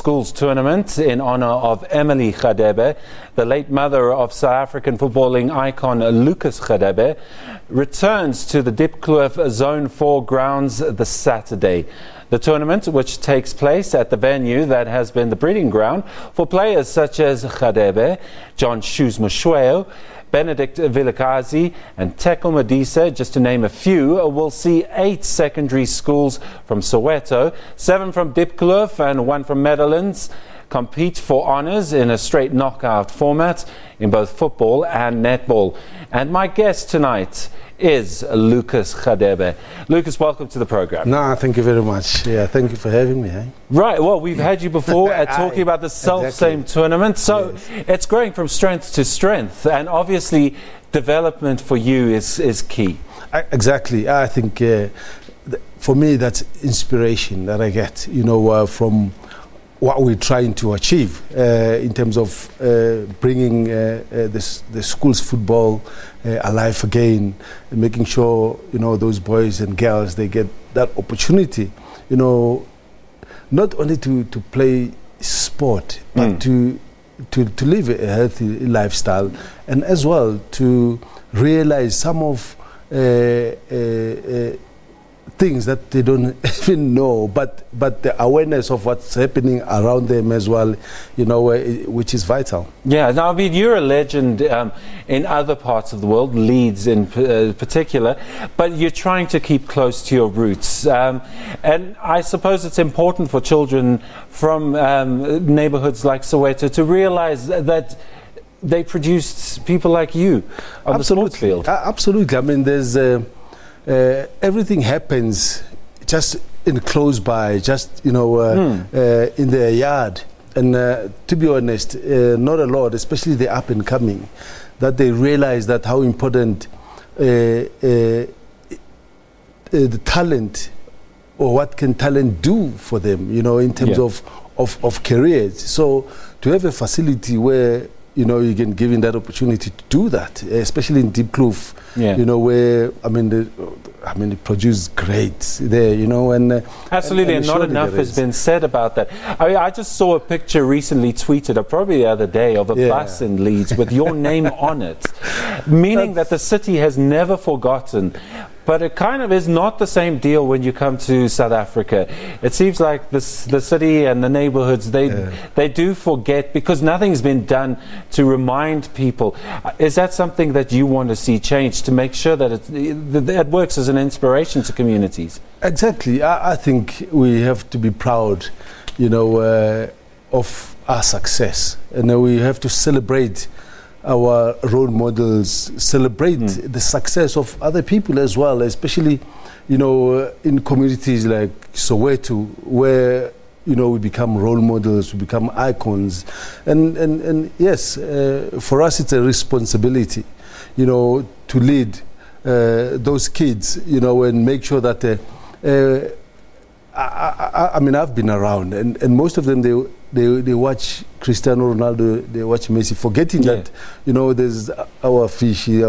Schools Tournament in honor of Emily Radebe, the late mother of South African footballing icon Lucas Radebe, returns to the Diepkloof Zone 4 grounds this Saturday. The tournament, which takes place at the venue that has been the breeding ground for players such as Radebe, John Shoes Moshoeu, Benedict Vilakazi and Teko Modise, just to name a few, will see 8 secondary schools from Soweto, 7 from Diepkloof and 1 from Meadowlands compete for honours in a straight knockout format in both football and netball. And my guest tonight is Lucas Radebe. Lucas, welcome to the program. No, thank you very much. Yeah, thank you for having me. Right, well, we've had you before talking about the self-same tournament, so yes. It's growing from strength to strength, and obviously development for you is key. Exactly. I think for me that's inspiration that I get, from what we're trying to achieve in terms of bringing the school's football alive again, and making sure those boys and girls, they get that opportunity, not only to play sport, but to live a healthy lifestyle, and as well to realize some of things that they don't even know, but the awareness of what's happening around them as well, which is vital. Yeah, now I mean, you're a legend in other parts of the world, Leeds in particular, but you're trying to keep close to your roots. And I suppose it's important for children from neighborhoods like Soweto to realize that they produced people like you on the sports field. Absolutely. I mean, there's everything happens just in close by, just in their yard, and to be honest, not a lot, especially the up and coming, that they realize that how important the talent, or what can talent do for them, in terms of careers. So to have a facility where you can give in that opportunity to do that, especially in Diepkloof, where it produces grades there, and absolutely, and not enough has been said about that. I mean, I just saw a picture recently tweeted, or probably the other day, of a bus in Leeds with your name on it, meaning that the city has never forgotten. But it kind of is not the same deal when you come to South Africa. It seems like the city and the neighborhoods, they do forget, because nothing's been done to remind people. Is that something that you want to see change, to make sure that it works as an inspiration to communities? Exactly. I think we have to be proud, of our success. And we have to celebrate our role models, celebrate the success of other people as well, especially, in communities like Soweto, where, we become role models, we become icons. And yes, for us it's a responsibility, to lead those kids, and make sure that, I've been around, and most of them, they watch Cristiano Ronaldo, they watch Messi, forgetting that there's our fish, shoes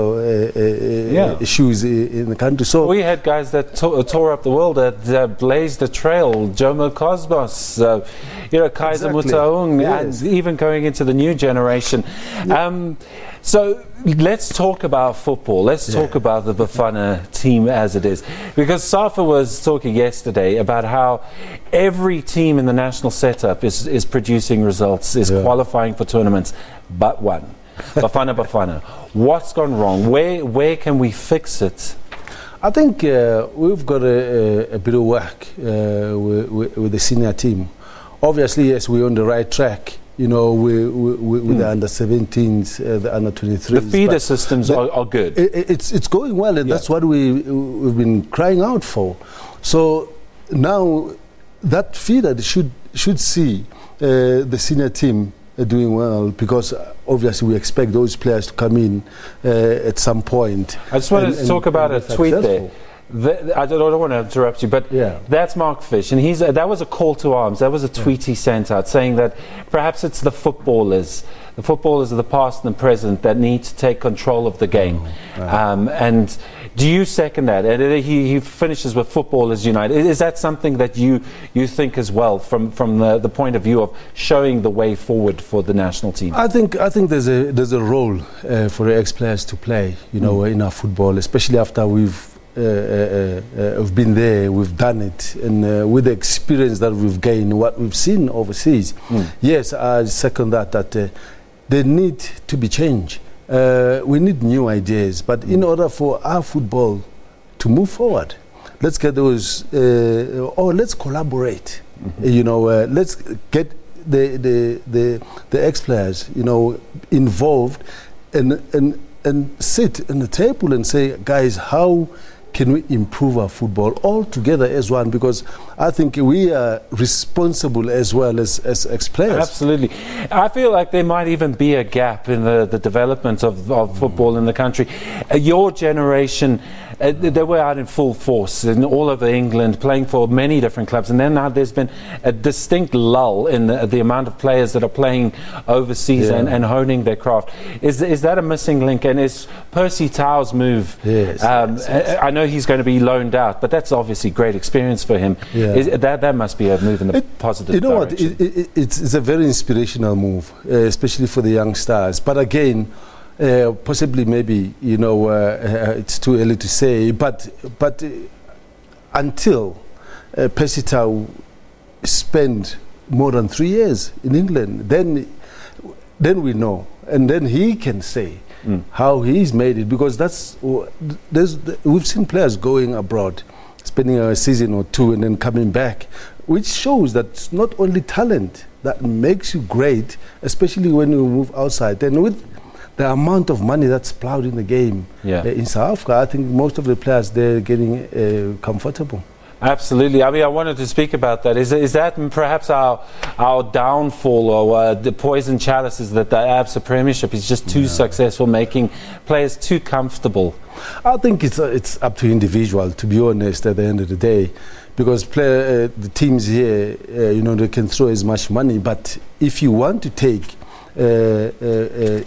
in the country. So we had guys that tore up the world, that blazed a trail. Jomo Cosmos, Kaiser Mutaung, and even going into the new generation. So let's talk about football. Let's talk about the Bafana team as it is. Because Safa was talking yesterday about how every team in the national setup is producing results, is qualifying for tournaments, but one. Bafana. What's gone wrong? Where can we fix it? I think we've got a bit of work with the senior team. Obviously, yes, we're on the right track. With the under-17s, the under-23s. The feeder systems are good. It's going well, and that's what we've been crying out for. So now that feeder should see the senior team doing well, because obviously we expect those players to come in at some point. I just wanted to talk about a tweet there. I don't want to interrupt you, but that's Mark Fish, and that was a call to arms. That was a tweet he sent out saying that perhaps it's the footballers of the past and the present that need to take control of the game. And do you second that? And he finishes with Footballers Unite. Is that something that you think as well, from the point of view of showing the way forward for the national team? I think there's a role for ex-players to play, in our football, especially after we've been there, we've done it, and with the experience that we've gained, what we've seen overseas. Yes, I second that there need to be change. We need new ideas, but in order for our football to move forward, let's get those, or let's collaborate. Let's get the ex-players, involved, and sit on the table and say, guys, how can we improve our football all together as one? Because I think we are responsible as well as ex-players. Absolutely. I feel like there might even be a gap in the development of football in the country. Your generation, they were out in full force in all over England, playing for many different clubs, and then now there's been a distinct lull in the amount of players that are playing overseas and honing their craft. Is that a missing link? And is Percy Tau's move? Yes, I know he's going to be loaned out, but that's obviously great experience for him. That must be a move in a positive direction. It's a very inspirational move, especially for the young stars. But again, possibly maybe it's too early to say. But until Percy Tau spent more than 3 years in England, then we know, and then he can say how he's made it, because we've seen players going abroad, spending a season or two and then coming back, which shows that it's not only talent that makes you great, especially when you move outside. And with the amount of money that's plowed in the game in South Africa, I think most of the players, they're getting comfortable. Absolutely. I mean, I wanted to speak about that. Is that perhaps our downfall, or the poison chalice, is that the ABSA Premiership is just too successful, making players too comfortable? I think it's up to individual, to be honest, at the end of the day, because the teams here, they can throw as much money, but if you want to take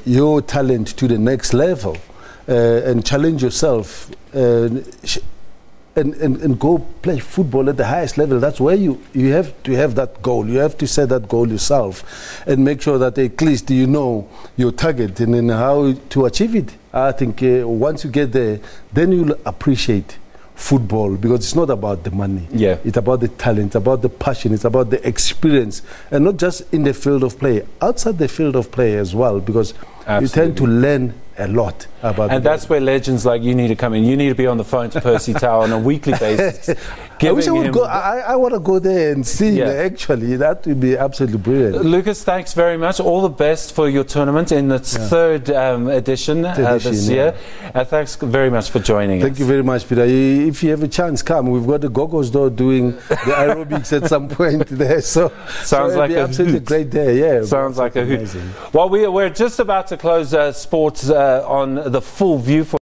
your talent to the next level and challenge yourself, and go play football at the highest level, that's where you have to have that goal. You have to set that goal yourself and make sure that at least you know your target and then how to achieve it. I think once you get there, then you'll appreciate football, because it's not about the money. It's about the talent, it's about the passion, it's about the experience, and not just in the field of play, outside the field of play as well, because you tend to learn a lot about and that's where legends like you need to come in. You need to be on the phone to Percy Tau on a weekly basis. I wish I would go. I want to go there and see him, actually. That would be absolutely brilliant. Lucas, thanks very much. All the best for your tournament in its third edition this year. Thanks very much for joining us. Thank you very much, Peter. If you have a chance, come. We've got the Gogos though doing the aerobics at some point there. Sounds like a absolutely great day. Sounds like a hoot. Well, we're just about to close sports on the full view for